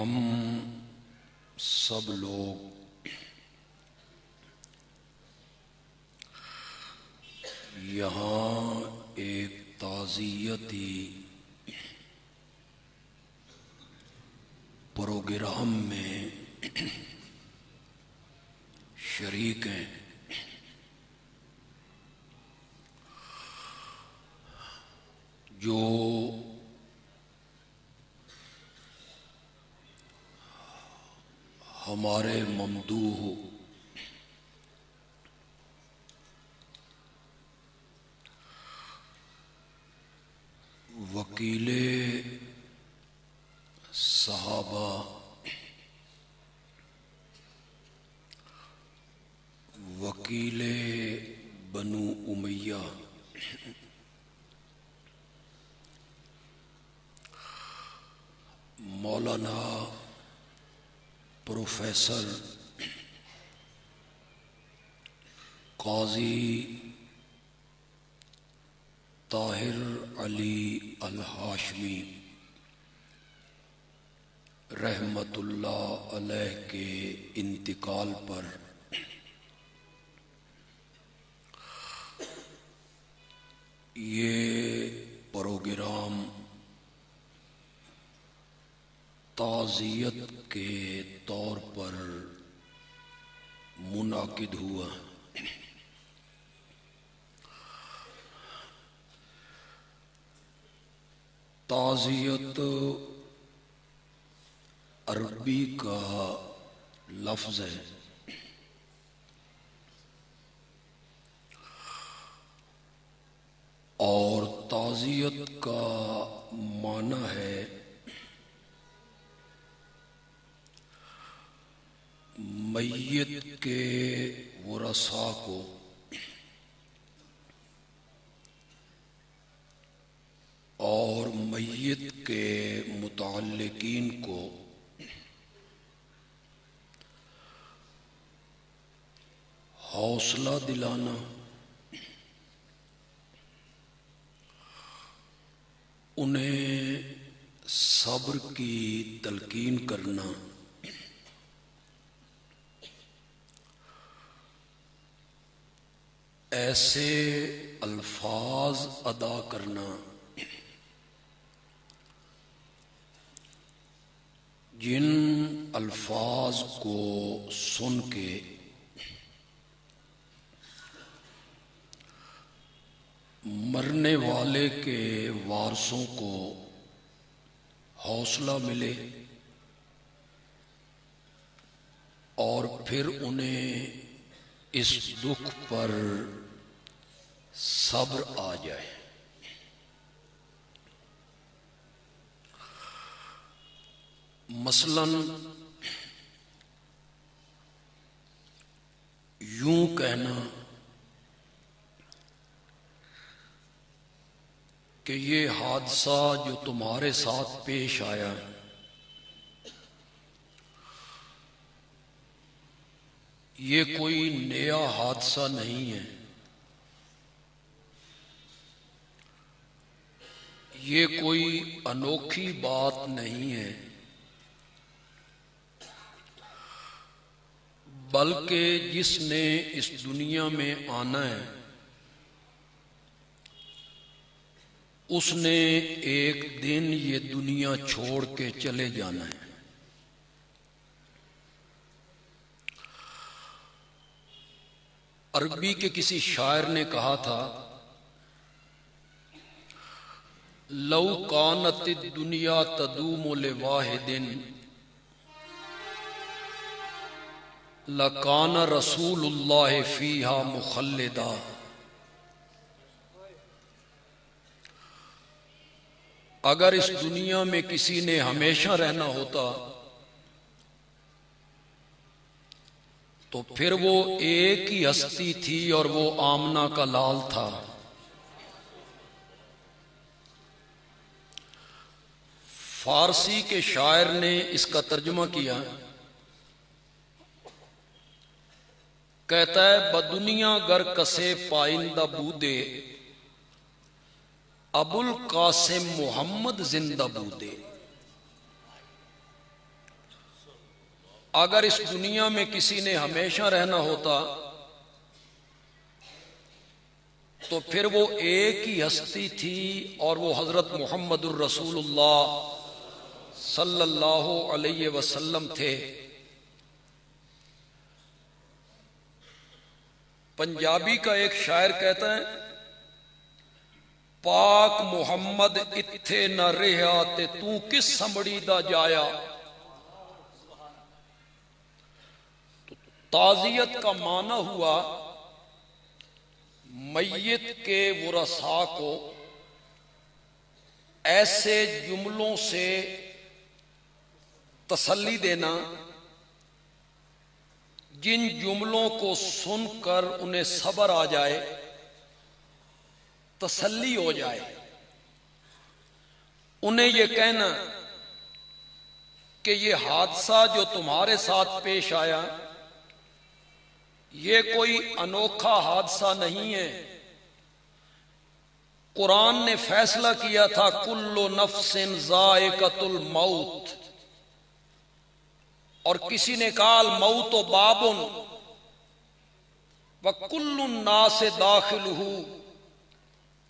हम सब लोग यहाँ एक ताज़ियती प्रोग्राम में शरीक हैं। जो हमारे ममदूह वकीले सहाबा वकीले बनु उमैया मौलाना प्रोफेसर काजी ताहिर अली अल हाशमी रहमतुल्लाह अलैह के इंतिकाल पर ये प्रोग्राम ताज़ियत के तौर पर मुनाकिद हुआ। ताज़ियत अरबी का लफ्ज़ है। और ताज़ियत का माना है मय्यत के वरसा को और मय्यत के मुताल्लिकीन को हौसला दिलाना, उन्हें सब्र की तलकीन करना, ऐसे अल्फाज अदा करना जिन अल्फाज को सुन के मरने वाले के वारसों को हौसला मिले और फिर उन्हें इस दुख पर सब्र आ जाए। मसलन यूं कहना कि ये हादसा जो तुम्हारे साथ पेश आया ये कोई नया हादसा नहीं है, ये कोई अनोखी बात नहीं है, बल्कि जिसने इस दुनिया में आना है उसने एक दिन ये दुनिया छोड़ के चले जाना है। अरबी के किसी शायर ने कहा था, लौ कानत दुनिया तदूमु लिवाहिदिन लकान रसूलुल्लाह फीहा मुखल्लिदा। अगर इस दुनिया में किसी ने हमेशा रहना होता तो फिर वो एक ही हस्ती थी और वो आमना का लाल था। फारसी के शायर ने इसका तर्जुमा किया, कहता है बदुनिया गर कसे पाइंदा बूदे अबुल कासिम मोहम्मद जिंदा बूदे। अगर इस दुनिया में किसी ने हमेशा रहना होता तो फिर वो एक ही हस्ती थी और वो हजरत मुहम्मदुर रसूलुल्लाह सल्लल्लाहु अलैहि वसल्लम थे। पंजाबी का एक शायर कहता है, पाक मुहम्मद इत्थे न रहा ते तू किस संभड़ी दा जाया। तो ताजियत का माना हुआ मैयत के वरसा को ऐसे जुमलों से तसल्ली देना जिन जुमलों को सुनकर उन्हें सब्र आ जाए, तसल्ली हो जाए। उन्हें यह कहना कि ये हादसा जो तुम्हारे साथ पेश आया ये कोई अनोखा हादसा नहीं है। कुरान ने फैसला किया था कुल्लु नफ्सिन ज़ाइक़तुल मौत, और किसी ने कहा मौत बाबुन व कुल्लु नास दाखिलहु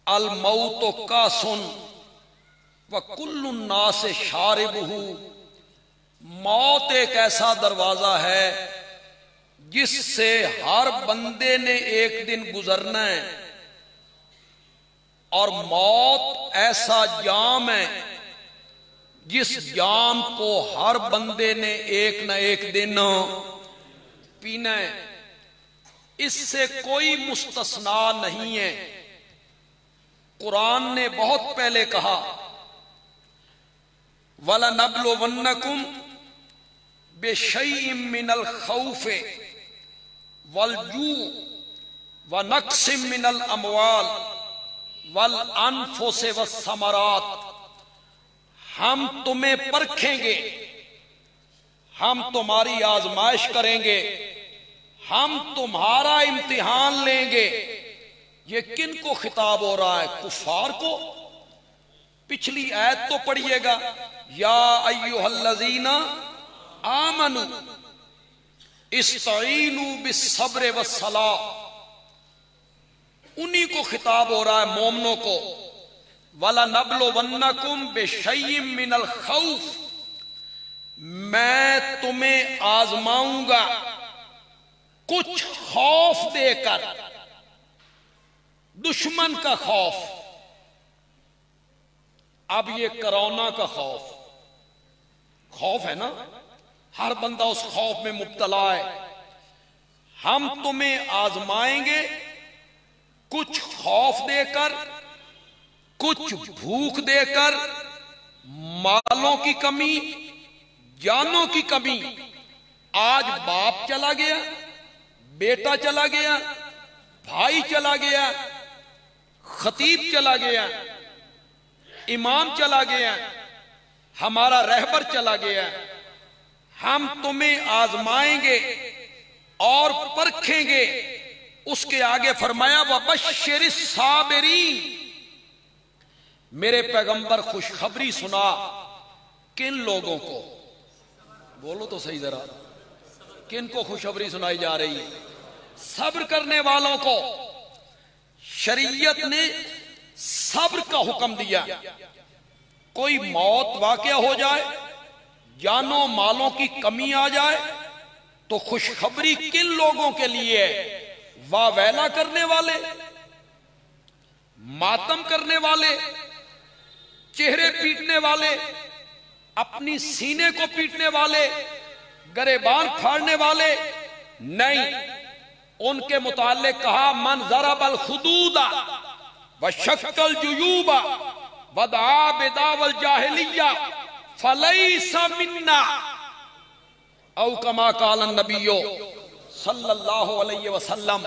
अल मौत कासुन व कुल्लु नास शारिबहु। मौत एक ऐसा दरवाजा है जिससे हर बंदे ने एक दिन गुजरना है, और मौत ऐसा जाम है जिस जाम को हर बंदे ने एक न एक दिन पीना है। इससे कोई मुस्तस्ना नहीं है। कुरान ने बहुत पहले कहा वला नब्लुवन्नकुम बिशैइन मिनल खौफे वल जू व नक्सिम मिनल अमवाल वल अनफुस व समरात। हम तुम्हें परखेंगे, हम तुम्हारी आजमाइश करेंगे, हम तुम्हारा इम्तिहान लेंगे। ये किन को खिताब हो रहा है? कुफार को। पिछली आयत तो पढ़िएगा, या अय्युहल्लज़ीना आमनू इस्तईनू बिस्सब्र वस्सलाह। उन्हीं को खिताब हो रहा है, मोमनों को। वला नब्लुवन्नकुम बिशैइन मिनल खौफ, मैं तुम्हें आजमाऊंगा कुछ खौफ देकर। दुश्मन का खौफ, अब ये कोरोना का खौफ, खौफ है ना, हर बंदा उस खौफ में मुब्तला है। हम तुम्हें आजमाएंगे कुछ खौफ देकर, कुछ भूख देकर, मालों की कमी, जानों की कमी। आज बाप चला गया, बेटा चला गया, भाई चला गया, खतीब चला गया, इमाम चला गया, हमारा रहबर चला गया। हम तुम्हें आजमाएंगे और परखेंगे। उसके आगे फरमाया वबश्शिरिस साबिरीन, मेरे पैगंबर खुशखबरी सुना। किन लोगों को? बोलो तो सही जरा, किन को खुशखबरी सुनाई जा रही है? सब्र करने वालों को। शरीयत ने सब्र का हुक्म दिया। कोई मौत वाक़या हो जाए, जानों मालों की कमी आ जाए, तो खुशखबरी किन लोगों के लिए है? वावैला करने वाले, मातम करने वाले, चेहरे पीटने वाले, अपनी सीने को पीटने वाले, गरेबान फाड़ने वाले नहीं। उनके मुताल्लिक कहा मन ज़रबल खुदूदा व शक्कल जुयूबा वदआ बिदावल जाहिलिया फलैसा मिन्ना औ कमा काल नबियो सल्लल्लाहु अलैहि वसल्लम।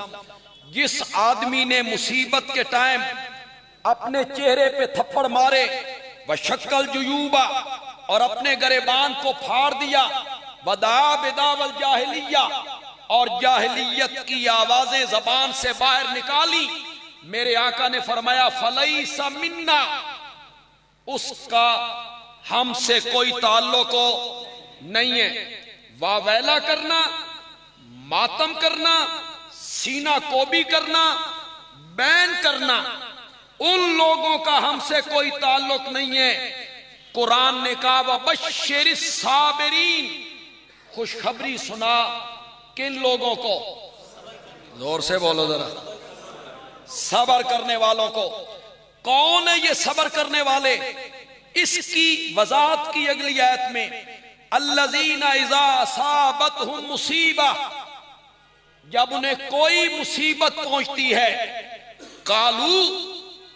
जिस आदमी ने मुसीबत के टाइम अपने चेहरे पे थप्पड़ मारे, व शक्कल जुयूबा, और अपने गरेबान को फाड़ दिया, वदा बिदावल जाहिलिया, और जाहिलियत की आवाजें जबान से बाहर निकाली, मेरे आका ने फरमाया फलैसा मिन्ना, उसका हमसे कोई ताल्लुक नहीं है। वावैला करना, मातम करना, सीना कोबी करना, बैन करना, उन लोगों का हमसे कोई ताल्लुक नहीं है। कुरान ने कहा वबश्शिरिस साबिरीन, खुशखबरी सुना किन लोगों को, जोर से बोलो जरा, सबर करने वालों को। कौन है ये सबर करने वाले? इसकी वजाहत की अगली आयत में, अल्लज़ीना इज़ा असाबतहुम मुसीबा, जब उन्हें कोई मुसीबत पहुंचती है, कालू,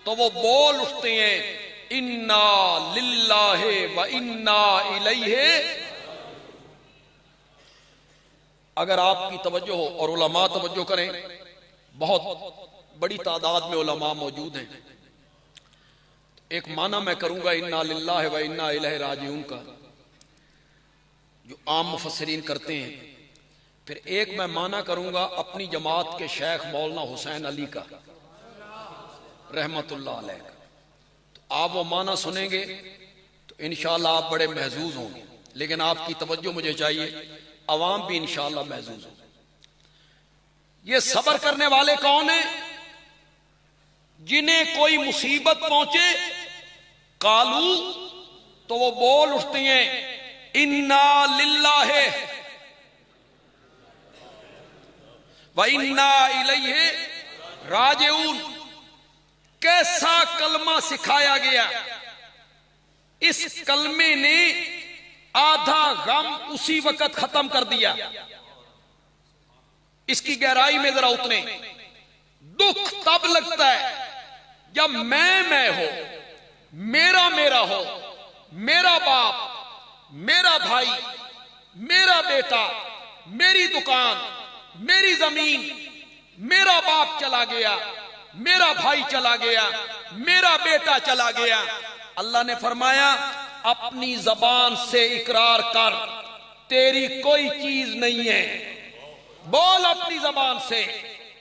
तो वो बोल उठते हैं इन्ना लिल्लाहि व इन्ना इलैहि। अगर आपकी तवज्जो हो और उलमा तवज्जो करें, बहुत बड़ी तादाद में उलमा मौजूद हैं, एक माना मैं करूंगा इन्ना लिल्लाहि व इन्ना इलैहि राजिऊन का, जो आम मुफस्सिरीन करते हैं। फिर एक मैं माना करूंगा अपनी जमात के शेख मौलाना हुसैन अली का रहमतुल्लाह अलैह का। तो आप वो माना सुनेंगे तो इंशाअल्लाह आप बड़े महजूज होंगे, लेकिन आपकी तवज्जो मुझे चाहिए, अवाम भी इंशाअल्लाह महजूज हो। ये सबर करने वाले कौन है? जिन्हें कोई मुसीबत पहुंचे, कालू, तो वो बोल उठते हैं इन्ना लिल्लाहि व इन्ना इलैहि राजिऊन। कैसा कलमा सिखाया गया, इस कलमे ने आधा गम उसी वक्त खत्म कर दिया। इसकी गहराई में जरा उतरे। दुख तब लगता है जब मैं हो, मेरा मेरा हो, मेरा बाप, मेरा भाई, मेरा बेटा, मेरी दुकान, मेरी जमीन, मेरा बाप चला गया, मेरा भाई चला गया, मेरा बेटा चला गया। अल्लाह ने फरमाया अपनी जबान से इकरार कर, तेरी कोई चीज नहीं है। बोल अपनी जबान से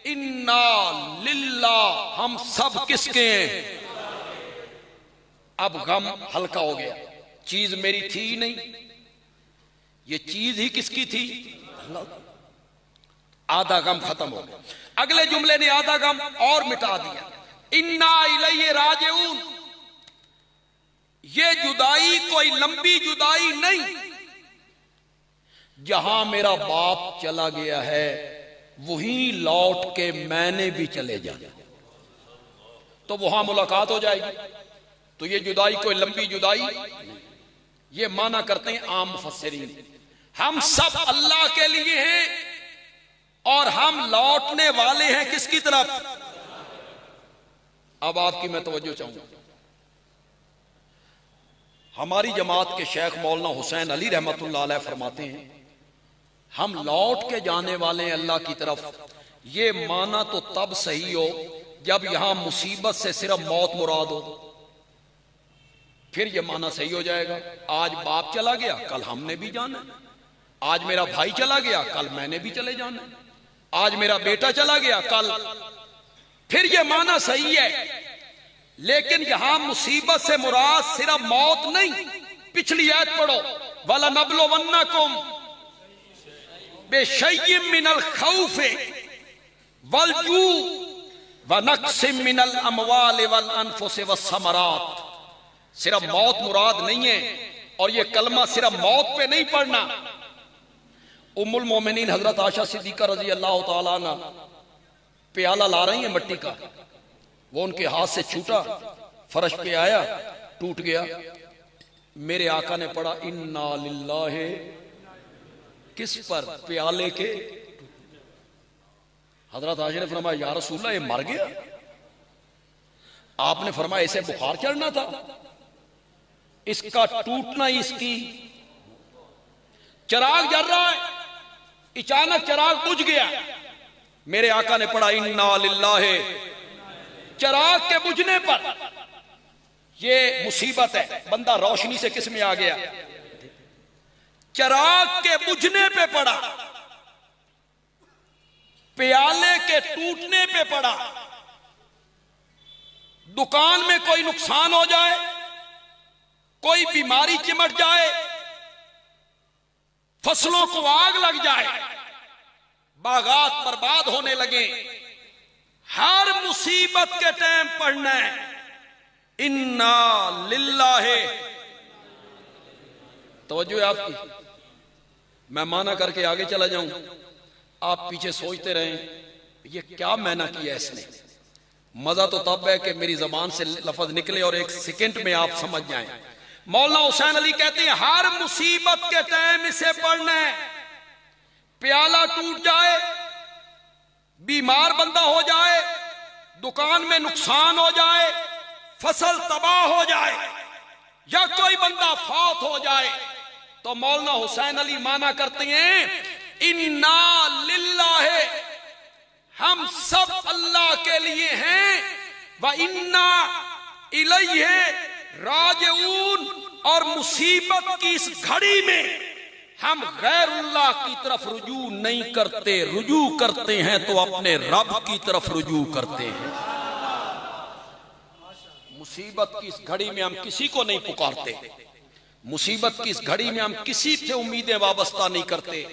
इन्ना लिल्लाह, हम सब किसके हैं। अब गम हल्का हो गया, चीज मेरी थी ही नहीं, ये चीज ही किसकी थी? आधा गम खत्म हो गया। अगले जुमले ने आधा गम और मिटा दिया, इन्ना इलैहि राजिऊन। ये जुदाई कोई लंबी जुदाई नहीं, जहां मेरा बाप चला गया है वहीं लौट के मैंने भी चले जाना, तो वहां मुलाकात हो जाएगी। तो ये जुदाई कोई लंबी जुदाई नहीं। ये माना करते हैं आम मुफस्सिरीन, हम सब अल्लाह के लिए हैं और हम लौटने वाले हैं किसकी तरफ। अब आपकी मैं तवज्जो चाहूंगा, हमारी जमात के शेख मौलाना हुसैन अली रहमतुल्लाह अलैह फरमाते हैं हम लौट के जाने वाले हैं अल्लाह की तरफ। ये माना तो तब सही हो जब यहां मुसीबत से सिर्फ मौत मुराद हो, फिर ये माना सही हो जाएगा। आज बाप चला गया, कल हमने भी जाना। आज मेरा भाई चला गया, कल मैंने भी चले जाना। आज मेरा बेटा चला गया, कल, फिर ये माना सही है। लेकिन यहां मुसीबत से मुराद सिर्फ मौत नहीं। पिछली आयत पढ़ो, वला नबलुवन्नकुम बिशैय्यिम मिनल खौफि वल जू व नक्सिम मिनल अमवालि वल अनफुसि वस्समरात। सिर्फ मौत मुराद नहीं है, और ये कलमा सिर्फ मौत पे नहीं पढ़ना। उम्मुल मोमिनीन हजरत आयशा सिद्दीका रजी अल्लाह तआला अन्हा प्याला ला रही है मिट्टी का, वो उनके हाथ से छूटा, फर्श पे आया, टूट गया। मेरे आका ने पढ़ा इन्ना लिल्लाहि, किस पर? प्याले के। हजरत आयशा ने फरमाया या रसूलल्लाह ये मर गया। आपने फरमाया इसे बुखार चढ़ना था, इसका टूटना ही इसकी। चिराग जल रहा है, अचानक चिराग बुझ गया। मेरे आका ने पढ़ा इन्ना लिल्लाहि। चिराग के बुझने पर ये मुसीबत है, बंदा रोशनी से किस में आ गया? चिराग के बुझने पे पड़ा, प्याले के टूटने पे पड़ा। दुकान में कोई नुकसान हो जाए, कोई बीमारी चिमट जाए, फसलों को आग लग जाए, बागात बर्बाद होने लगे, हर मुसीबत के टाइम पढ़ना है इन्ना लिल्लाहि। तवज्जो है आपकी, मैं माना करके आगे चला जाऊं, आप पीछे सोचते रहें ये क्या माना किया इसने। मजा तो तब है कि मेरी जबान से लफ्ज निकले और एक सेकंड में आप समझ जाएं। मौलाना हुसैन अली कहते हैं हर मुसीबत के टाइम इसे पढ़ना है। प्याला टूट जाए, बीमार बंदा हो जाए, दुकान में नुकसान हो जाए, फसल तबाह हो जाए, या कोई बंदा फौत हो जाए, तो मौलाना हुसैन अली माना करते हैं इन्ना लिल्लाहि, हम सब अल्लाह के लिए हैं, व इन्ना इलैहि राजिऊन, और मुसीबत की इस घड़ी में हम गैरुल्लाह की तरफ रुजू नहीं करते, रुजू करते हैं तो अपने रब की तरफ रुजू करते हैं। मुसीबत की इस घड़ी में हम किसी को नहीं पुकारते, मुसीबत की इस घड़ी में हम किसी से उम्मीदें वाबस्ता नहीं करते,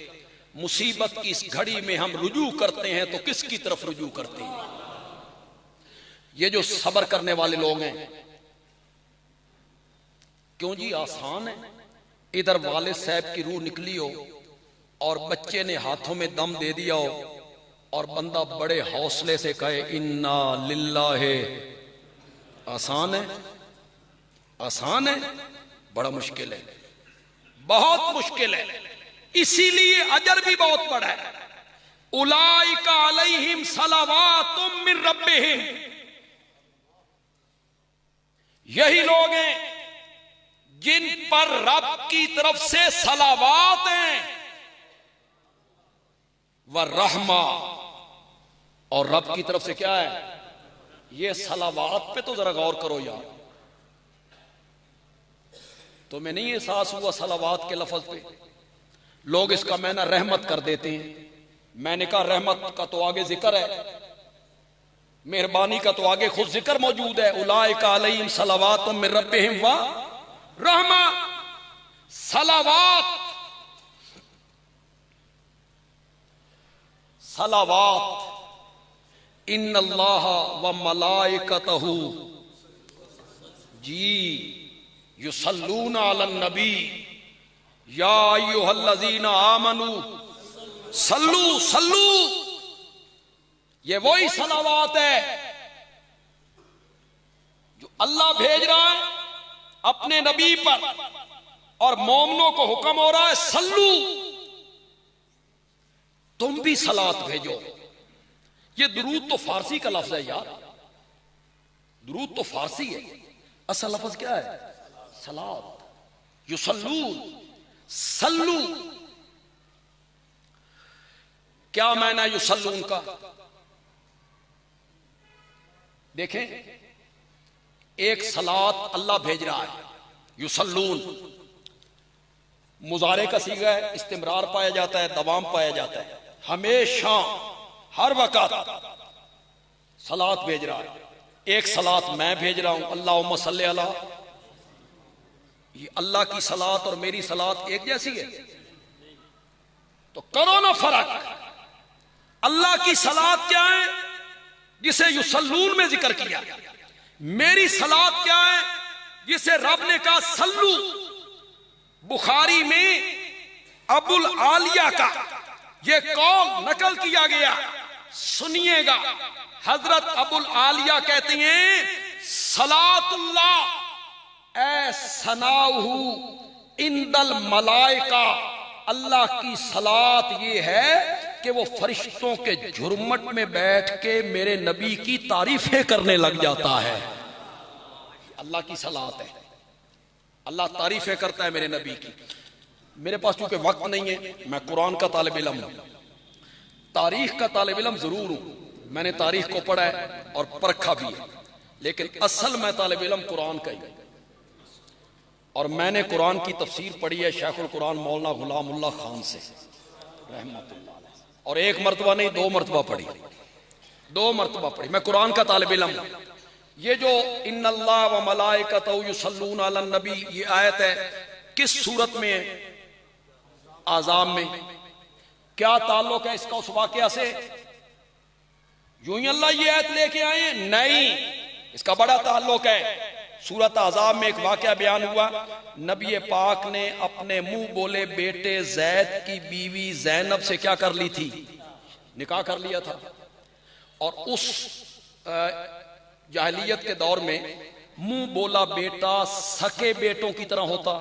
मुसीबत की इस घड़ी में हम रुजू करते हैं तो किसकी तरफ रुजू करते हैं। ये जो सब्र करने वाले लोग हैं, क्यों जी आसान है। इधर वालिद साहब की रूह निकली हो और बच्चे ने हाथों में दम दे दिया हो और बंदा बड़े हौसले से कहे इन्ना लिल्लाहि, आसान है? आसान है? बड़ा मुश्किल है, बहुत मुश्किल है। इसीलिए अजर भी बहुत बड़ा है। उलाइका अलैहिम सलावातुम मिन रब्बिहिम, यही लोग हैं जिन पर रब की तरफ से सलावात हैं, व रहमा, और रब की तरफ से क्या है? ये सलावात पे तो जरा गौर करो यार, तो मैं नहीं एहसास हुआ सलावात के लफ्ज पे। लोग इसका माना रहमत कर देते हैं। मैंने कहा रहमत का तो आगे जिक्र है, मेहरबानी का तो आगे खुद जिक्र मौजूद है। उलाइका अलैहिम सलावातुम मिन रब्बिहिम व रहमा। सलावात, सलावात इन्नल्लाह व मलाइकतहू जी युसल्लूना अलन नबी या अय्युहल्लज़ीना आमनू सल्लू सल्लू। ये वही सलावात है जो अल्लाह भेज रहा है अपने नबी पर, और मोमनों को हुक्म हो रहा है सल्लू, तुम भी सलात भेजो। ये दुरूद तो फारसी का लफ्ज है यार, दुरूद तो फारसी है, असल लफ्ज क्या है? सलात। युसल्लून, सल्लू, क्या माना युसल्लून का? देखें, एक सलात अल्लाह भेज रहा है, युसल्लून मुजारे का सीगा है, इस्तिमरार पाया जाता है, दवाम पाया जाता है, हमेशा हर वक़्त सलात भेज रहा है। एक सलात मैं भेज रहा हूं, अल्लाहुम्मा सल्ली अला। ये अल्लाह की सलात और मेरी सलात एक जैसी है? तो करो ना फर्क। अल्लाह की सलात क्या है जिसे युसल्लून में जिक्र किया, मेरी सलात क्या है जिसे रब ने कहा सल्लू। बुखारी में अबुल आलिया का ये कौल नकल किया गया, सुनिएगा। हजरत अबुल आलिया कहते हैं सलातुल्लाह ए सनाउहु इंदल मलाइका, अल्लाह की सलात ये है कि वो फरिश्तों के झुरमट में बैठ के मेरे नबी की तारीफें करने लग जाता है। अल्लाह की सलात है, अल्लाह तारीफें करता है मेरे नबी की। मेरे पास चूंकि वक्त नहीं है, मैं कुरान का तालिब इल्म हूं, तारीख का तालिब इल्म जरूर हूं, मैंने तारीख को पढ़ा है और परखा भी है, लेकिन असल मैं तालिब इल्म कुरान का ही। और मैंने कुरान की तफसीर पढ़ी है शेखुल कुरान मौलाना गुलामुल्लाह खान से रहमतुल्लाह अलैह, और एक मरतबा नहीं 2 मरतबा पढ़ी, 2 मरतबा पढ़ी। मैं कुरान का तालिब इल्म हूं। ये जो इन्नल्लाह व मलाइकतहू युसल्लूना अलन नबी, ये आयत है किस सूरत में है? आज़ाब में। क्या ताल्लुक है इसका उस वाकया से? यूं ही अल्लाह ये आयत लेके आए? नहीं, इसका बड़ा ताल्लुक है। सूरत आज़ाब में एक वाकया बयान हुआ, नबी पाक ने अपने मुंह बोले बेटे जैद की बीवी ज़ैनब से क्या कर ली थी? निकाह कर लिया था। और उस जाहिलियत के दौर में मुंह बोला बेटा सके बेटों की तरह होता,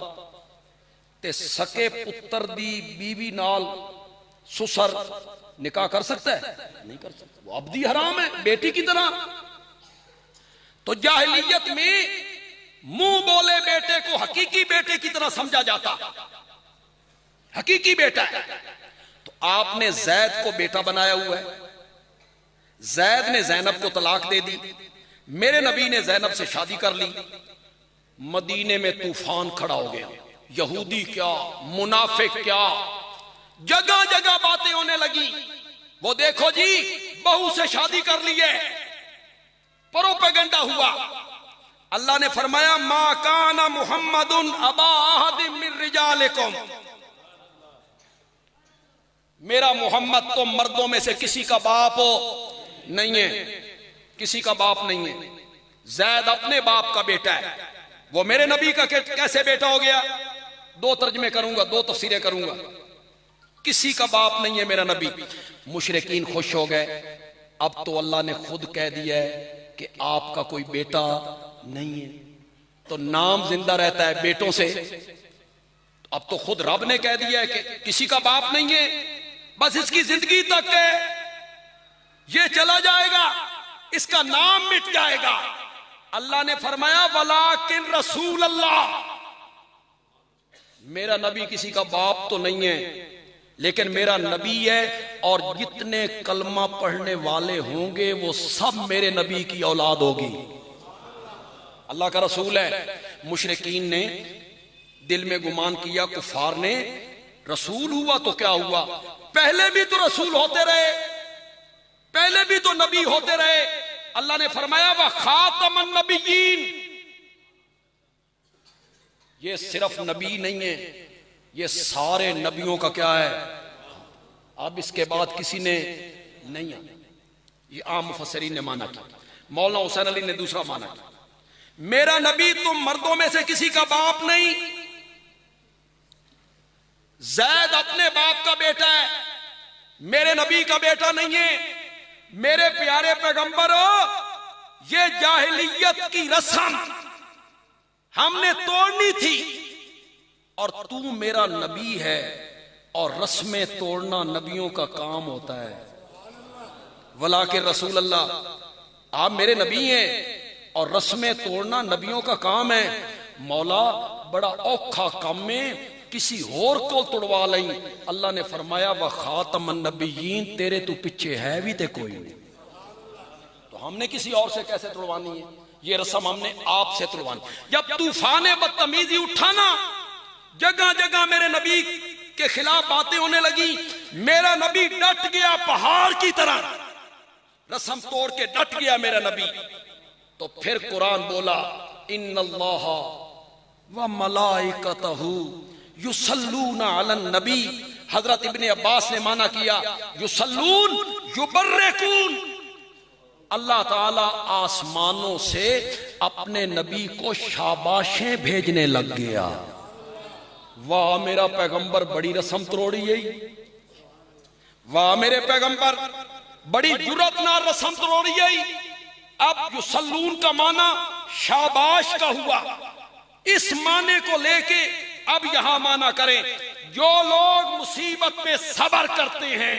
ते सके पुत्र दी बीवी नाल सुसर निकाह कर सकता है? नहीं कर सकता, वो अब्दी हराम है, बेटी की तरह। तो जाहिलियत में मुंह बोले बेटे को हकीकी बेटे की तरह समझा जाता, हकीकी बेटा है। तो आपने जैद को बेटा बनाया हुआ है, जैद ने ज़ैनब को तलाक दे दी, मेरे नबी ने ज़ैनब से शादी कर ली। मदीने में तूफान खड़ा हो गया, यहूदी क्या मुनाफिक क्या, जगह जगह बातें होने लगी। वो देखो जी बहू से शादी कर ली है, प्रोपेगेंडा हुआ। अल्लाह ने फरमाया मा काना मुहम्मदुन अबा अहदिम मिन रिजालिकुम, मेरा मोहम्मद तो मर्दों में से किसी का बाप नहीं है, किसी का बाप नहीं है। जैद अपने बाप का बेटा है, वो मेरे नबी का कैसे बेटा हो गया? दो तर्जमे करूंगा, दो तफसीरें करूंगा। किसी का बाप नहीं है मेरा नबी। मुशरिकीन खुश हो गए, अब तो अल्लाह ने खुद कह दिया है कि आपका कोई बेटा नहीं है, तो नाम जिंदा रहता है बेटों से। अब तो खुद रब ने कह दिया है कि किसी का बाप नहीं है, बस इसकी जिंदगी तक है, ये चला जाएगा, इसका नाम मिट जाएगा। अल्लाह ने फरमाया वलाकिन रसूल अल्लाह, मेरा नबी किसी का बाप तो नहीं है, लेकिन मेरा नबी है, और जितने कलमा पढ़ने वाले होंगे वो सब मेरे नबी की औलाद होगी। अल्लाह का रसूल है। मुशरिकीन ने दिल में गुमान किया, कुफार ने, रसूल हुआ तो क्या हुआ, पहले भी तो रसूल होते रहे, पहले भी तो नबी होते रहे। अल्लाह ने फरमाया व खातमन नबिय्यीन, ये सिर्फ नबी नहीं है, ये सारे नबियों का क्या है, अब इसके बाद किसी ने नहीं आना। ये आम मुफस्सिरीन ने माना किया, मौलाना हुसैन अली ने दूसरा माना किया, मेरा नबी तुम मर्दों में से किसी का बाप नहीं। जैद अपने बाप का बेटा है, मेरे नबी का बेटा नहीं है। मेरे प्यारे पैगंबर, ये जाहिलियत की रस्म हमने तोड़नी थी, और तू मेरा नबी है, और रस्में तोड़ना नबियों का काम होता है। वला के रसूल अल्लाह, आप मेरे नबी हैं और रस्में तोड़ना नबियों का काम है। मौला बड़ा औखा काम में किसी और को तोड़वा लई। अल्लाह ने फरमाया व खातमन नबिय्यीन, तेरे तू पीछे है भी ते कोई नहीं, तो हमने किसी और से कैसे तोड़वानी है? ये रस्म हमने आपसे तोड़वानी। जब तूफान बदतमीजी उठा ना, जगह जगह मेरे नबी के खिलाफ बातें होने लगी, मेरा नबी डट गया पहाड़ की तरह, रस्म तोड़ के डट गया मेरा नबी। तो फिर कुरान बोला इन्नल्लाह व मलाइकतहू युसल्लूना अलन नबी। हजरत इब्ने अब्बास ने माना किया युसल्लून युबर्रिकून, अल्लाह ताला आसमानों से अपने नबी को शाबाशें भेजने लग गया। वाह मेरा पैगंबर बड़ी रस्म तोड़ी है, वाह मेरे पैगंबर बड़ी जुर्रतनार रस्म तोड़ी है। अब युसल्लून का माना शाबाश का हुआ, इस माने को लेके अब यहां माना करें, जो लोग मुसीबत में सबर करते हैं,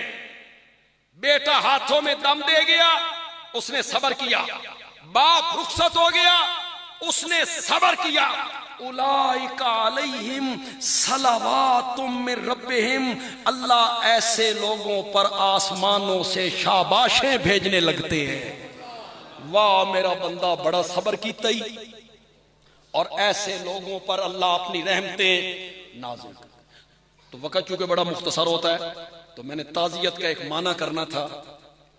बेटा हाथों में दम दे गया उसने सबर किया, बाप रुखसत हो गया उसने सबर किया, उलाइका अलैहिम सलावातुम मिर रब्बिहिम, अल्लाह ऐसे लोगों पर आसमानों से शाबाशें भेजने लगते हैं। वाह मेरा बंदा बड़ा सबर की तई, और ऐसे लोगों पर अल्लाह अपनी रहमतें नाज़िल करता। तो वक़्त चूंकि बड़ा मुख्तसर होता है, तो मैंने ताज़ियत का एक माना करना था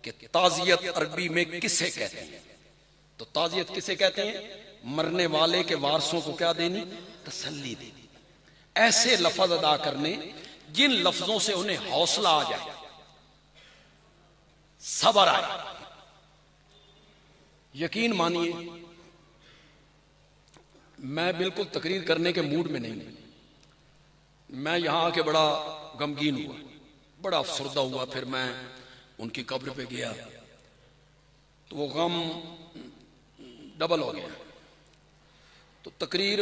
कि ताज़ियत अरबी में किसे कहते हैं। तो ताज़ियत किसे कहते हैं? मरने वाले के वारसों को क्या देनी? तसल्ली देनी। ऐसे लफ्ज़ अदा करने जिन लफ्जों से उन्हें हौसला आ जाए, सब्र आए। यकीन मानिए मैं बिल्कुल तकरीर करने के मूड में नहीं। मैं यहां आके बड़ा गमगीन हुआ, बड़ा अफसरदा हुआ। फिर मैं उनकी कब्र पे गया तो वो गम डबल हो गया। तो तकरीर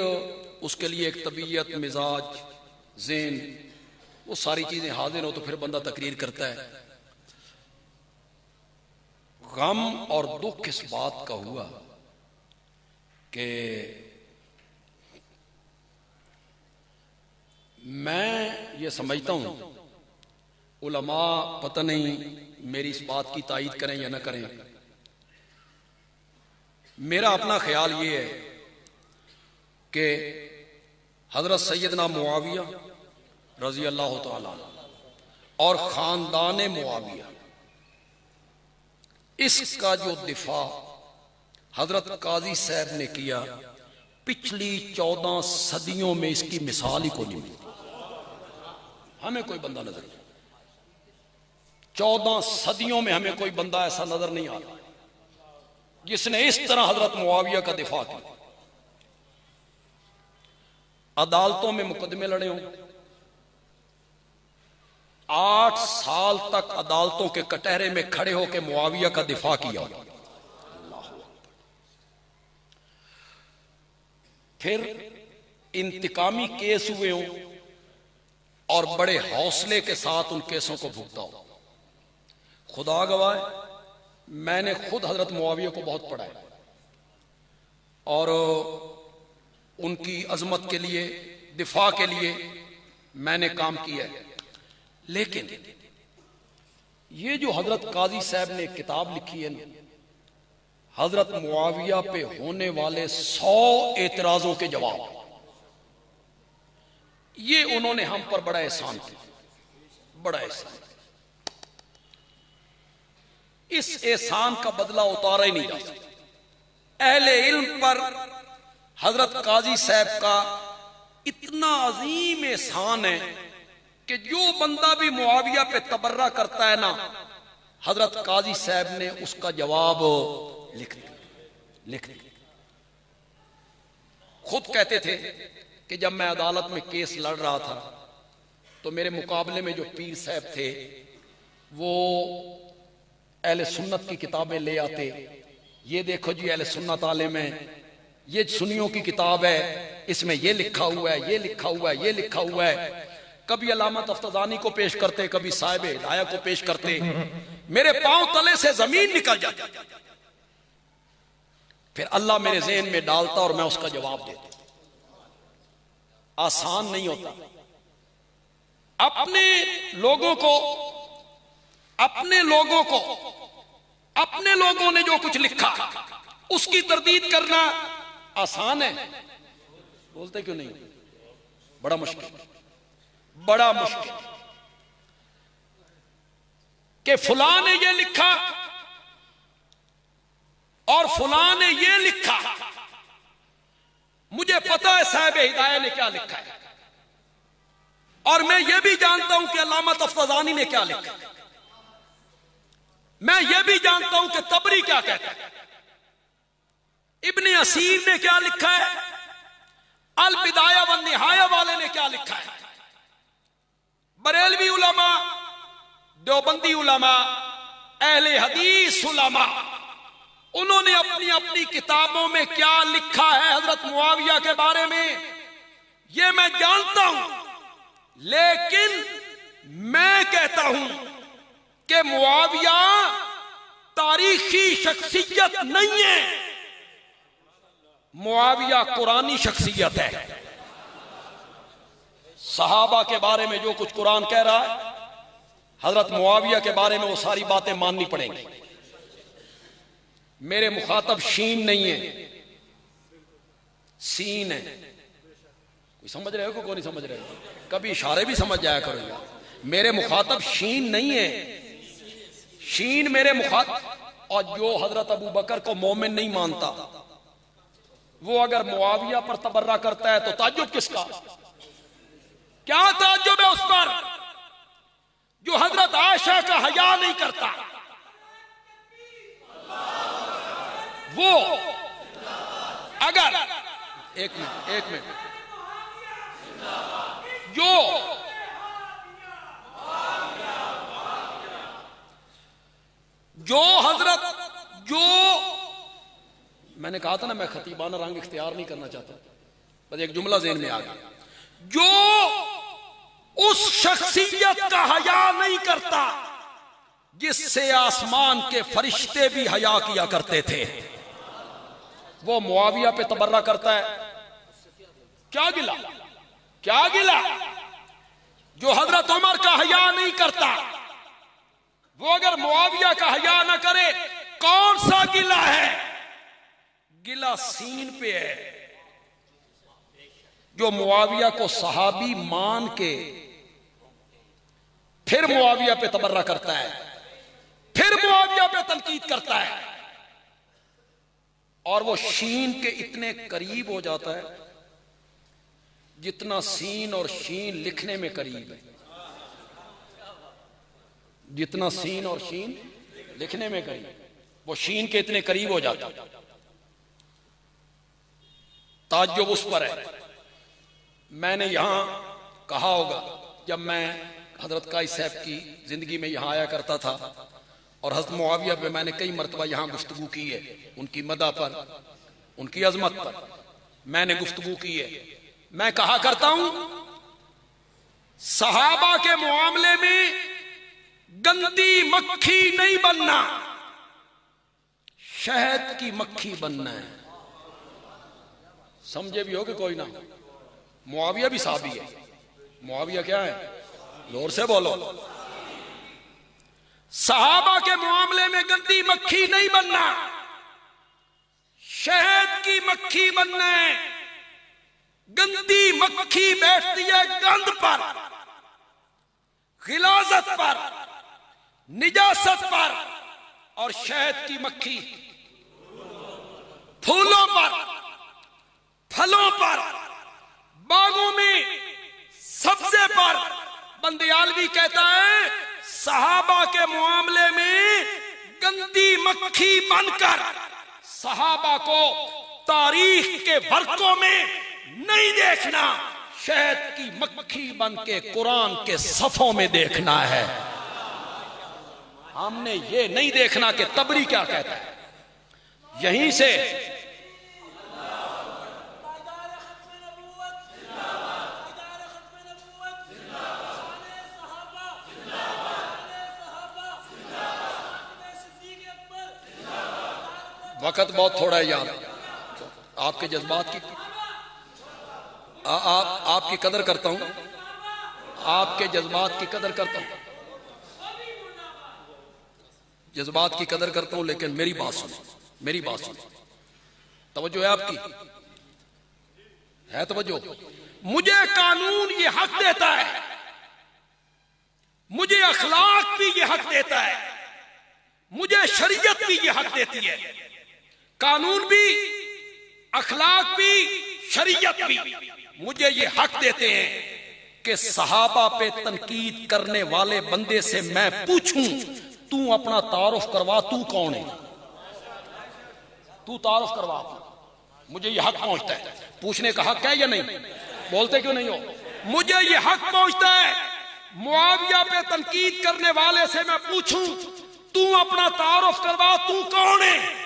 उसके लिए एक तबीयत, मिजाज, ज़ेन, वो सारी चीजें हाजिर हो तो फिर बंदा तकरीर करता है। गम और दुख इस बात का हुआ कि मैं ये समझता हूं, उलमा पता नहीं मेरी इस बात की तायीद करें या ना करें, मेरा अपना ख्याल ये है कि हजरत सैयदना मुआविया रजी अल्लाह तआला और खानदान मुआविया, इसका जो दिफा हजरत काजी साहब ने किया, पिछली 14 सदियों में इसकी मिसाल ही को नहीं मिली। हमें कोई बंदा नजर नहीं, 14 सदियों में हमें कोई बंदा ऐसा नजर नहीं आ रहा जिसने इस तरह हजरत मुआविया का दिफा किया। अदालतों में मुकदमे लड़े हों, 8 साल तक अदालतों के कटहरे में खड़े होकर मुआविया का दिफा किया। फिर इंतकामी केस हुए हों और बड़े हौसले के साथ उन केसों को भुगता हो। खुदा गवाह, मैंने खुद हजरत मुआविया को बहुत पढ़ा है और उनकी अजमत के लिए, दिफा के लिए मैंने काम किया है। लेकिन ये जो हजरत काजी साहब ने किताब लिखी है ना, हजरत मुआविया पे होने वाले 100 एतराजों के जवाब, ये उन्होंने हम पर बड़ा एहसान किया, बड़ा एहसान। इस एहसान का बदला उतारा ही नहीं जा सकता। अहले इल्म पर हजरत काजी साहब का इतना अजीम एहसान है कि जो बंदा भी मुआविया पे तबर्रा करता है ना, हजरत काजी साहब ने उसका जवाब लिख दिया। खुद कहते थे कि जब मैं अदालत में केस लड़ रहा था तो मेरे मुकाबले में जो पीर साहब थे वो अहले सुन्नत की किताबें ले आते। ये देखो जी अहले सुन्नत आलिम है, ये सुन्नियों की किताब है, इसमें ये लिखा हुआ है, ये लिखा हुआ है, ये लिखा हुआ है। कभी अल्लामा तफ्तानी को पेश करते, कभी साहिब हिदाया को पेश करते। मेरे पांव तले से जमीन निकल जाती। फिर अल्लाह मेरे ज़हन में डालता और मैं उसका जवाब देता। आसान नहीं होता। अपने लोगों ने जो कुछ लिखा उसकी तरदीद करना आसान है, बोलते क्यों नहीं? बड़ा मुश्किल, बड़ा मुश्किल कि फलां ने ये लिखा और फलां ने ये लिखा। मुझे पता है साहिब हिदाया ने क्या लिखा है और मैं ये भी जानता हूं कि अल्लामा तफ्तानी ने क्या लिखा है। मैं ये भी जानता हूं कि तबरी क्या कहता है, इब्ने असीर ने क्या लिखा है, अल बिदाया व निहाया वाले ने क्या लिखा है। बरेलवी उलमा, देवबंदी उलमा, अहले हदीस उलमा, उन्होंने अपनी अपनी किताबों में क्या लिखा है हजरत मुआविया के बारे में, यह मैं जानता हूं। लेकिन मैं कहता हूं कि मुआविया तारीखी शख्सियत नहीं है, मुआविया कुरानी शख्सियत है। सहाबा के बारे में जो कुछ कुरान कह रहा है, हजरत मुआविया के बारे में वो सारी बातें माननी पड़ेंगी। मेरे मुखातब शीन नहीं है, सीन है। कोई समझ रहे हो को नहीं समझ रहे हो? कभी इशारे भी समझ जाया करो। मेरे मुखातब शीन नहीं है, शीन मेरे मुखातब। और जो हजरत अबू बकर को मोमिन नहीं मानता, वो अगर मुआविया पर तबर्रा करता है तो ताज्जुब किसका? क्या ताज्जुब है उस पर? जो हजरत आयशा का हया नहीं करता, वो अगर एक मिनट जो मैंने कहा था ना, मैं खतीबाना रंग इख्तियार नहीं करना चाहता, बस एक जुमला ज़हन में आ गया। जो उस शख्सियत का हया नहीं करता जिससे आसमान के फरिश्ते भी हया किया करते थे, वो मुआविया पे तबर्रा करता है। क्या गिला? जो हजरत उमर का हया नहीं करता, वो अगर मुआविया का हया ना करे, कौन सा गिला है? गिला सीन पे है। जो मुआविया को सहाबी मान के फिर मुआविया पे तबर्रा करता है, फिर मुआविया पे तनकीद करता है, और वो शीन के इतने करीब हो जाता है जितना सीन और शीन लिखने में करीब है। जितना सीन और शीन लिखने में करीब, वो शीन के इतने करीब हो जाता है। ताज्जुब उस पर है। मैंने यहां कहा होगा, जब मैं हजरत काई साहब की जिंदगी में यहां आया करता था और हज़रत मुआविया पे मैंने कई मरतबा यहां गुफ्तगू की है, उनकी मदा पर, उनकी अजमत पर मैंने गुफ्तगू की है। मैं कहा करता हूं, सहाबा के मुआमले में गंदी मक्खी नहीं बनना, शहद की मक्खी बनना है। समझे भी हो कि कोई ना? मुआविया भी साहबी है। मुआविया क्या है? जोर से बोलो। सहाबा के मामले में गंदी मक्खी नहीं बनना, शहद की मक्खी बनना है। गंदी मक्खी बैठती है गंद पर, गिलाजत पर, निजासत पर, और शहद की मक्खी फूलों पर, फलों पर, बागों में, सब्जे पर। बंदियालवी कहता है, सहाबा के मामले में गंदी मक्खी बनकर सहाबा को तारीख के वर्कों में नहीं देखना, शहद की मक्खी बन के कुरान के सफों में देखना है। हमने ये नहीं देखना कि तबरी क्या कहता है। यहीं से वक्त बहुत थोड़ा है यार, आपके जज्बात की आपकी कदर करता हूं, आपके जज्बात की कदर करता हूं, जज्बात की कदर करता हूं, लेकिन मेरी बात सुनो, मेरी बात सुनो। तवज्जो है आपकी? है तवज्जो? मुझे कानून ये हक देता है, मुझे अखलाक भी ये हक देता है, मुझे शरीयत भी ये हक देती है। कानून भी, अखलाक भी, शरीयत भी मुझे ये हक देते हैं कि सहाबा पे तनकीद करने वाले बंदे से मैं पूछूं, तू अपना तारुफ करवा, तू कौन है? तू तारुफ करवा अपना। मुझे ये हक पहुंचता है, पूछने का हक है या नहीं? बोलते क्यों नहीं हो? मुझे ये हक पहुंचता है, मुआविया पे तनकीद करने वाले से मैं पूछूं, तू अपना तारुफ करवा, तू कौन है?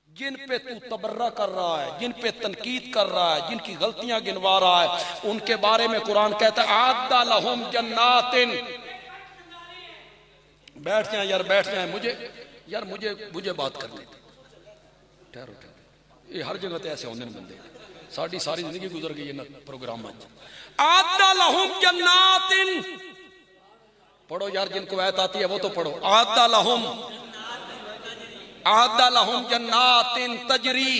जिन पे तू तबर्रा कर रहा है, जिन पे तनकीद कर रहा है, जिनकी गलतियां गिनवा रहा है, उनके बारे में कुरान कहता है, आद्दा लहुम जन्नातिन। बैठ जाए यार, बैठ जाए। मुझे बात करने दे। ठहरो ठहरो, ये हर जगह तो ऐसे होने बंदे, साड़ी सारी जिंदगी गुजर गई है ना प्रोग्राम में। आद्दा लहुम जन्नातिन, पढ़ो यार, जिनको आयत आती है वो तो पढ़ो। आद्दा लहुम जन्नातिन तजरी।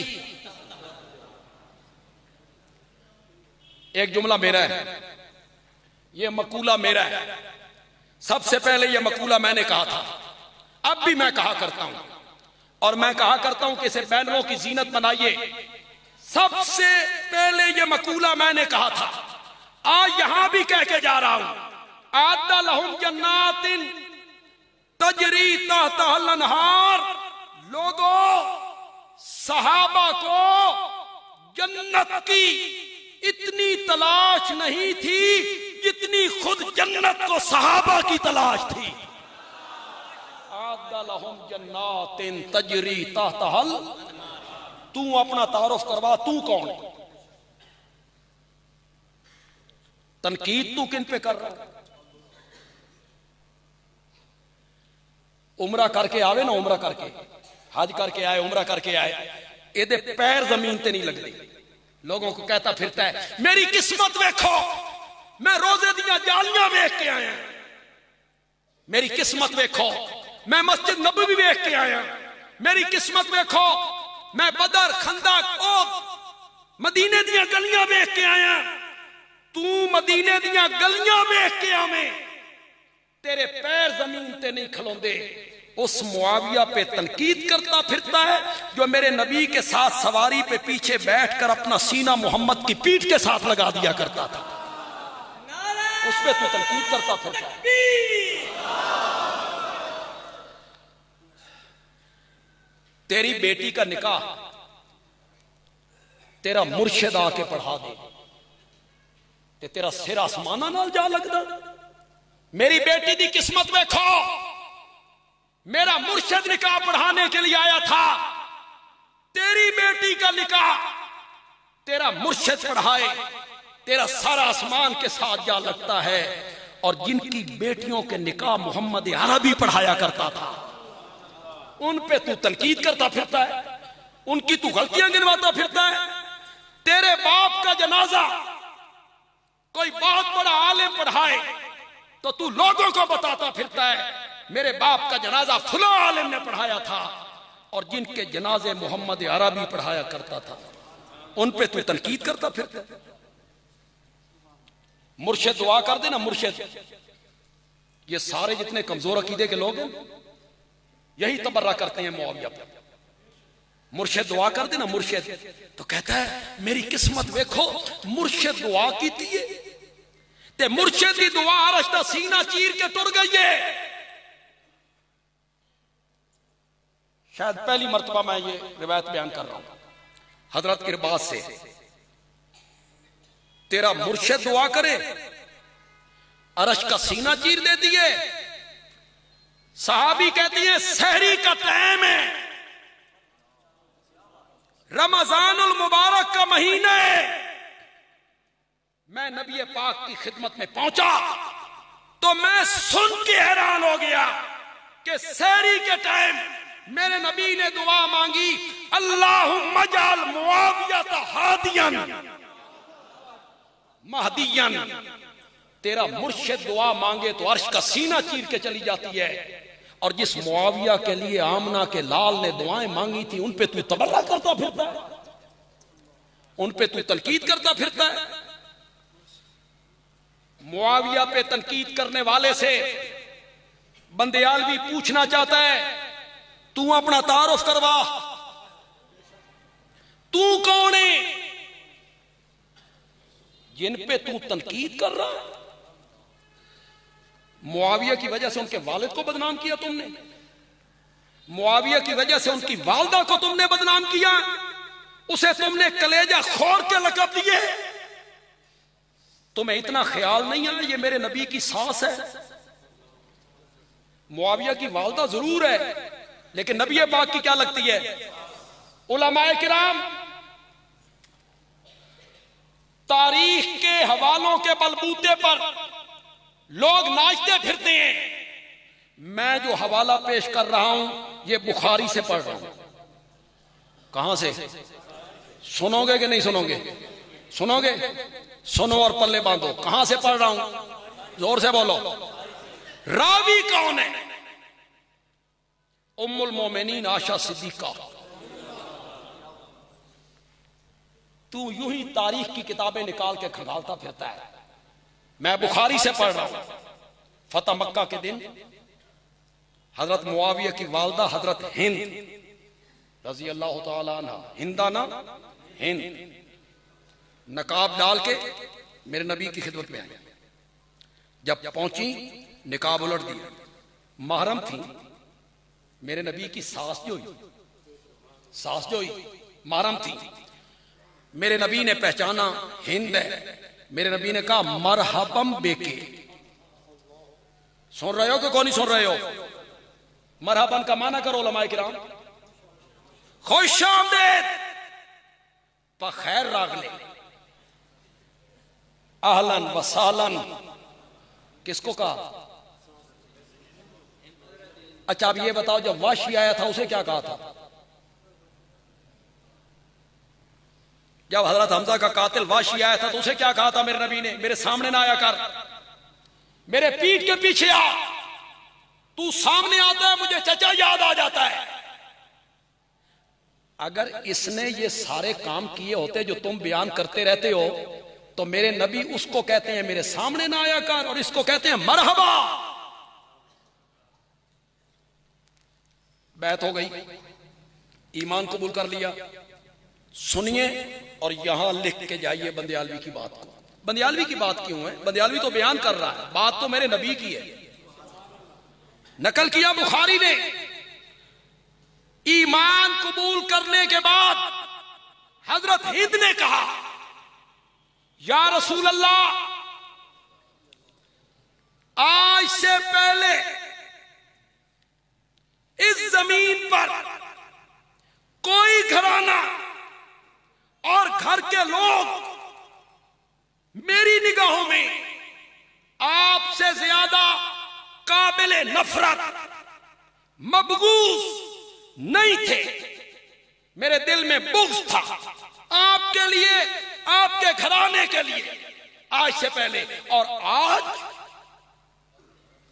एक जुमला मेरा है, ये मकूला मेरा है। सबसे पहले ये मकूला मैंने कहा था, अब भी मैं कहा करता हूं, और मैं कहा करता हूं कि इसे बैनरों की जीनत बनाइए। सबसे पहले ये मकूला मैंने कहा था, आज यहां भी कह के जा रहा हूं आद्दा लहुम जन्नातिन तजरी तहतहल अनहार। लोगों, सहाबा को जन्नत की इतनी तलाश नहीं थी जितनी खुद जन्नत को सहाबा की तलाश थी। आद्दा लहुम जन्नातिन तजरी तहतहल। तू अपना तारुफ करवा, तू कौन है? तनकीद तू किन पे कर रहा है? उमरा करके आवे ना, उमरा करके, हज करके आए, उमरा करके आए, एदे पैर जमीन ते नहीं लगते। लोगों को कहता फिरता है मेरी किस्मत वेखो, मैं रोजे दियां जालियां वेख के आया, मेरी किस्मत वेखो, मैं मस्जिद नबवी वेख के आया, मेरी किस्मत वेखो, मैं बदर खंदक ओद मदीने दियां गलियां वेख के आया। तू मदीने दियां गलियां वेख के आवे, तेरे पैर जमीन ते नहीं खलोंदे। उस मुआविया पे तनकीद करता फिरता है जो मेरे नबी के साथ सवारी पे पीछे बैठकर अपना सीना मोहम्मद की पीठ के साथ लगा दिया करता था। उस पे तू तनकीद करता फिरता है। तेरी बेटी का निकाह तेरा मुर्शिद आके पढ़ा दे ते तेरा सिर आसमाना नाल जा लगदा। मेरी बेटी दी किस्मत देखो, मेरा मुर्शिद निकाह पढ़ाने के लिए आया था, तेरी बेटी का निकाह तेरा मुर्शिद पढ़ाए, तेरा सारा आसमान के साथ जा लगता है। और जिनकी बेटियों के निकाह मोहम्मद अरबी पढ़ाया करता था, उन पे तू तनकीद करता फिरता है, उनकी तू गलतियां गिनवाता फिरता है। तेरे बाप का जनाजा कोई बहुत बड़ा आलिम पढ़ाए तो तू लोगों को बताता फिरता है मेरे बाप का जनाजा फुला आलिम ने पढ़ाया था। और जिनके जनाजे मोहम्मद अरबी पढ़ाया करता था, उन पे तू तनकीद करता फिरता है। मुर्शिद दुआ कर देना, मुर्शिद। ये सारे जितने कमजोर अकीदे के लोग हैं यही तबर्रा करते हैं मुआविया पर। मुर्शिद दुआ कर देना, मुर्शिद। तो कहता है मेरी किस्मत देखो, मुर्शिद दुआ की थी ते मुर्शिद की दुआ अरश दा सीना चीर के टुर गई है। शायद पहली मर्तबा मैं ये रिवायत बयान कर रहा हूं हजरत के रिबाज से। तेरा मुर्शिद दुआ करे, अरश का सीना चीर दे दिए। सहाबी कहती है सहरी का टाइम है, रमजानुल मुबारक का महीना है। मैं नबी पाक की खिदमत में पहुंचा तो मैं सुन के हैरान हो गया कि सहरी के टाइम मेरे नबी ने दुआ मांगी, अल्लाहुम्मा जअल मुआविया हादियन महदियन। तेरा मुर्शिद दुआ मांगे तो अर्श का सीना चीर के चली जाती है। और जिस मुआविया के लिए आमना के लाल ने दुआएं मांगी थी, उन पे तू तबर्रा करता फिरता है, उन पे तू तनकीद करता फिरता है। मुआविया पे तनकीद करने वाले से बंदयाल भी पूछना चाहता है तू अपना तारुफ करवा, तू कौन है जिन पे तू तनकीद कर रहा है? मुआविया की वजह से उनके वालिद को बदनाम किया तुमने, मुआविया की वजह से उनकी वालदा को तुमने बदनाम किया, उसे तुमने कलेजा खोर के लकब दिए। तुम्हें इतना ख्याल नहीं है ये मेरे नबी की सांस है। मुआविया की वालदा जरूर है लेकिन नबी पाक की क्या लगती है? उलमाए किराम तारीख के हवालों के बलबूते पर लोग नाचते फिरते हैं। मैं जो हवाला पेश कर रहा हूं ये बुखारी से पढ़ रहा हूं। कहां से? सुनोगे कि नहीं सुनोगे? सुनोगे? सुनो और पल्ले बांधो। कहां से पढ़ रहा हूं? जोर से बोलो। रावी कौन है? उम्मुल मोमिनीन आशा सिद्दीका। तू यूं ही तारीख की किताबें निकाल के खंगालता फिरता है। मैं बुखारी से पढ़ रहा हूं। फतह मक्का के दिन हजरत मुआविया की वालदा हजरत हिंद रजी अल्लाह तआला अन्हा, हिंदा ना हिंद, नकाब डाल के मेरे नबी की खिदमत में आई। जब पहुंची निकाब उलट दिया। महरम थी मेरे नबी की सास जो हुई महरम थी। मेरे नबी ने पहचाना हिंद है। मेरे नबी ने कहा मरहबम बेके। सुन रहे हो कि कौन नहीं सुन रहे हो? मरहबन का माना करो उलमाए किराम, खुश आमदेद, बखैर रागले, आहलन वसालन। किसको कहा? अच्छा अब ये बताओ, जब वाशी आया था उसे क्या कहा था? जब हजरत हमजा का कातिल वाशी आया था तो उसे क्या कहा था मेरे नबी ने? मेरे सामने ना आया कर, मेरे पीठ के पीछे आ। तू सामने आता है मुझे चचा याद आ जाता है। अगर इसने ये सारे काम किए होते जो तुम बयान करते रहते हो तो मेरे नबी उसको कहते हैं मेरे सामने ना आया कर, और इसको कहते हैं मरहबा। बैत हो गई, ईमान कबूल कर लिया। सुनिए और यहां लिख के जाइए बंदियालवी की बात को। बंदियालवी की बात क्यों है? बंदियालवी तो बयान कर रहा है, बात तो मेरे नबी की है। नकल किया बुखारी ने। ईमान कबूल करने के बाद हजरत हिंद ने कहा या रसूल अल्लाह, आज से पहले इस जमीन पर कोई घराना और घर के लोग मेरी निगाहों में आपसे ज्यादा काबिले नफरत, मबगूज नहीं थे। मेरे दिल में बुग़्ज़ था आपके लिए, आपके घराने के लिए, आज से पहले।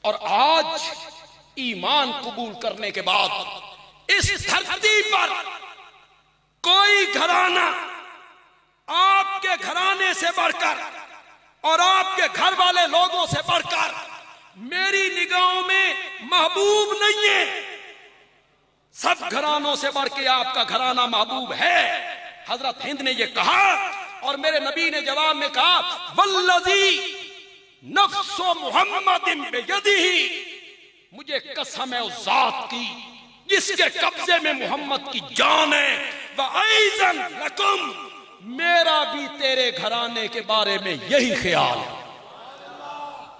और आज ईमान कबूल करने के बाद इस धरती पर कोई घराना आपके घराने से बढ़कर और आपके घर वाले लोगों से बढ़कर मेरी निगाहों में महबूब नहीं है। सब घरानों से बढ़ के आपका घराना महबूब है। हजरत हिंद ने यह कहा और मेरे नबी ने जवाब में कहा वल्लज़ी नफ्सो मुहम्मदिन बियदिही, मुझे कसम है उस जात की जिसके कब्जे में मोहम्मद की जान है। व ऐज़न लकुम, मेरा भी तेरे घराने के बारे में यही ख्याल है।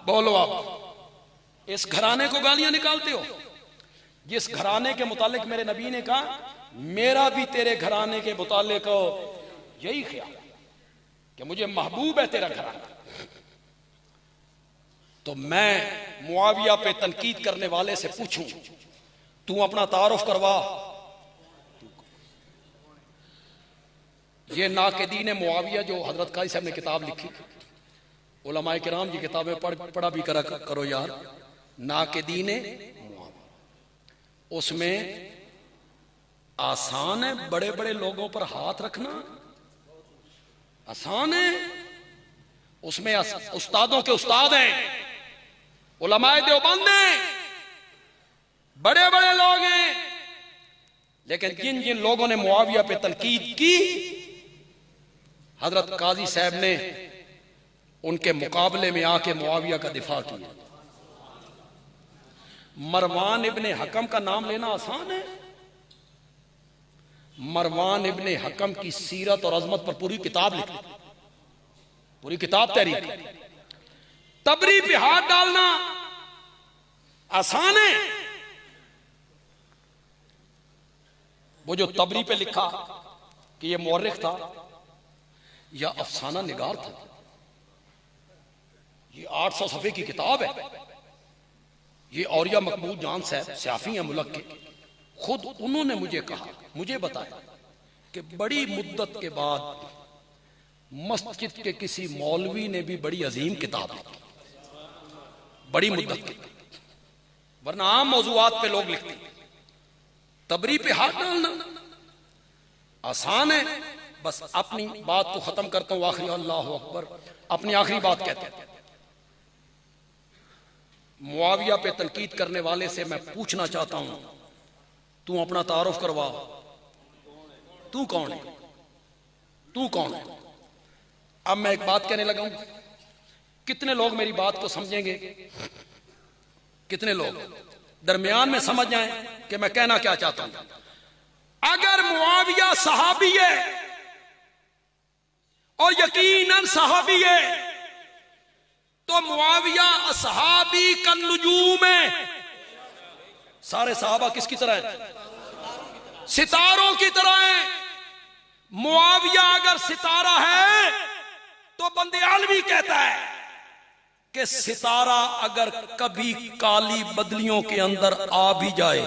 बोलो आप इस घराने को गालियां निकालते हो? जिस घराने के मुतालिक मेरे नबी ने कहा मेरा भी तेरे घराने के मुतालिक यही ख्याल है कि मुझे महबूब है तेरा घराना। तो मैं मुआविया पे तनकीद करने वाले से पूछूं, तू अपना तारुफ करवा। ये नाक़िदीन मुआविया जो हजरत काजी साहब ने किताब लिखी, उलमाए किराम की किताबें पढ़ा भी करो यार। नाक़िदीन मुआविया, उसमें आसान है बड़े बड़े लोगों पर हाथ रखना, आसान है। उसमें उस्तादों के उस्ताद हैं, उलमाए देवबंद हैं, बड़े बड़े लोग हैं। लेकिन जिन जिन लोगों ने मुआविया पे तनकीद की, हजरत काजी साहब ने उनके मुकाबले में आके मुआविया का दिफा किया। मरवान इब्ने हकम का नाम लेना आसान है? मरवान इब्ने हकम की सीरत और अजमत पर पूरी किताब लिखी, पूरी किताब तहरीर की। तबरी पे हाथ डालना आसान है? वो जो तबरी पे लिखा कि ये मौर्रिख था या अफसाना निगार था, ये 800 सफ़े की किताब है। ये औरिया मकबूल जान साहब स्याफी हैं मुल्क के, खुद उन्होंने मुझे कहा, मुझे बताया कि बड़ी मुद्दत के बाद मस्जिद के किसी मौलवी ने भी बड़ी अजीम किताब लिखी, बड़ी मुद्दत की। वरना आम मौजूआत पे लोग लिखते, तबरी पे हाथ डालना आसान है। बस अपनी बात को खत्म करता हूं, आखिरी अल्लाह अकबर, अपनी आखिरी बात कहते हैं। मुआविया पे तनकीद करने वाले से मैं पूछना चाहता हूं, तू अपना तारुफ करवा, तू कौन है? तू कौन है? अब मैं एक बात कहने लगा हूं, कितने लोग मेरी बात को समझेंगे? कितने लोग दरमियान में समझ जाएं कि मैं कहना क्या चाहता हूं। अगर मुआविया सहाबी है और यकीनन सहाबी है, तो मुआविया असहाबी का नुजूम है। सारे सहाबा किसकी तरह है? सितारों की तरह है। मुआविया अगर सितारा है तो बंदे आलवी कहता है कि सितारा अगर कभी काली बदलियों के अंदर आ भी जाए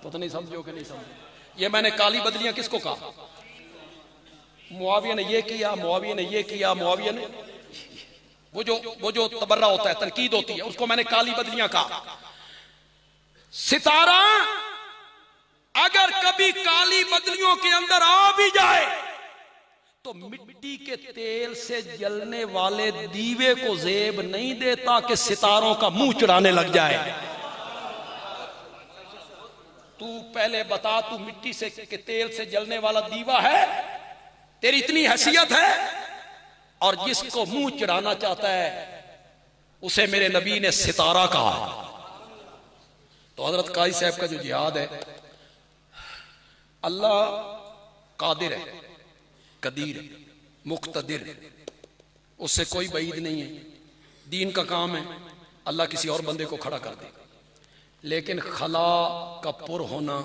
तो नहीं समझो कि नहीं समझो। ये मैंने काली बदलियां किसको कहा? मुआविया ने ये किया, मुआविया ने ये किया, मुआविया ने वो जो तबर्रा होता है, तनकीद होती है, उसको मैंने काली बदलियां कहा। सितारा अगर कभी काली बदलियों के अंदर आ भी जाए तो मिट्टी के तेल से जलने वाले दीवे को जेब नहीं देता कि सितारों का मुंह चढ़ाने लग जाए। तू पहले बता, तू मिट्टी से के तेल से जलने वाला दीवा है? तेरी इतनी हैसियत है? और जिसको मुंह चढ़ाना चाहता है उसे मेरे नबी ने सितारा कहा। तो हजरत काजी साहब का जो जिहाद है, अल्लाह कादिर है, कदीर है, मुक्तदिर है, उससे कोई बईद नहीं है। दीन का काम है, अल्लाह किसी और बंदे को खड़ा कर दे। लेकिन खला का पुर होना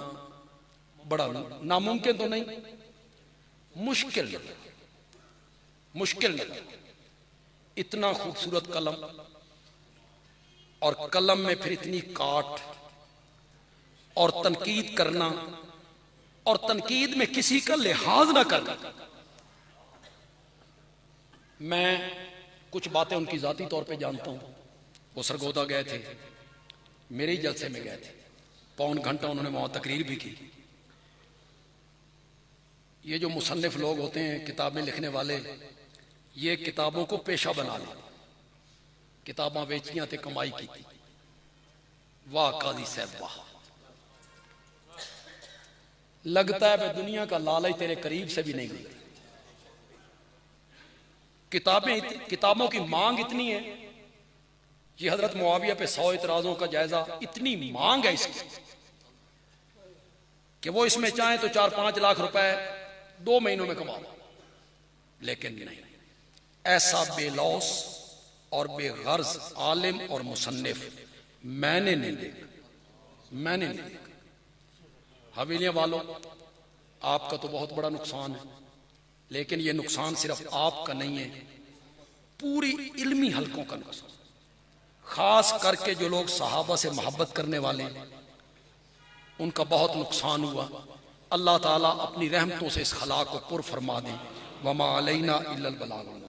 बड़ा नामुमकिन तो नहीं, मुश्किल नहीं। इतना खूबसूरत कलम, और कलम में फिर इतनी काट, और तनकीद करना, और तनकीद में किसी का लिहाज ना करना। मैं कुछ बातें उनकी जाती तौर पे जानता हूं। वो सरगोदा गए थे, मेरे ही जलसे में गए थे, पौन घंटा उन्होंने वहां तकरीर भी की। ये जो मुसन्निफ लोग होते हैं, किताबें लिखने वाले, ये किताबों को पेशा बना ले, किताबां बेचियां थे, कमाई की थी। वाह काजी साहब वाह, लगता है मैं दुनिया का लालच तेरे करीब से भी नहीं गुजरी। किताबों की मांग इतनी है, ये हजरत मुआविया पे 100 इतराजों का जायजा, इतनी मांग है इसकी कि वो इसमें चाहे तो 4-5 लाख रुपए 2 महीनों में कमा लो। लेकिन नहीं, ऐसा बेलौस और बेगर्ज आलिम और मुसन्निफ मैंने नहीं देखा। हवेलियां वालों, आपका तो बहुत बड़ा नुकसान है, लेकिन यह नुकसान सिर्फ आपका नहीं है, पूरी इल्मी हलकों का नुकसान। खास करके जो लोग सहाबा से मोहब्बत करने वाले हैं, उनका बहुत नुकसान हुआ। अल्लाह ताला अपनी रहमतों से इस खला को पुर फरमा दे। वमा अलैना इल्लल बलाग।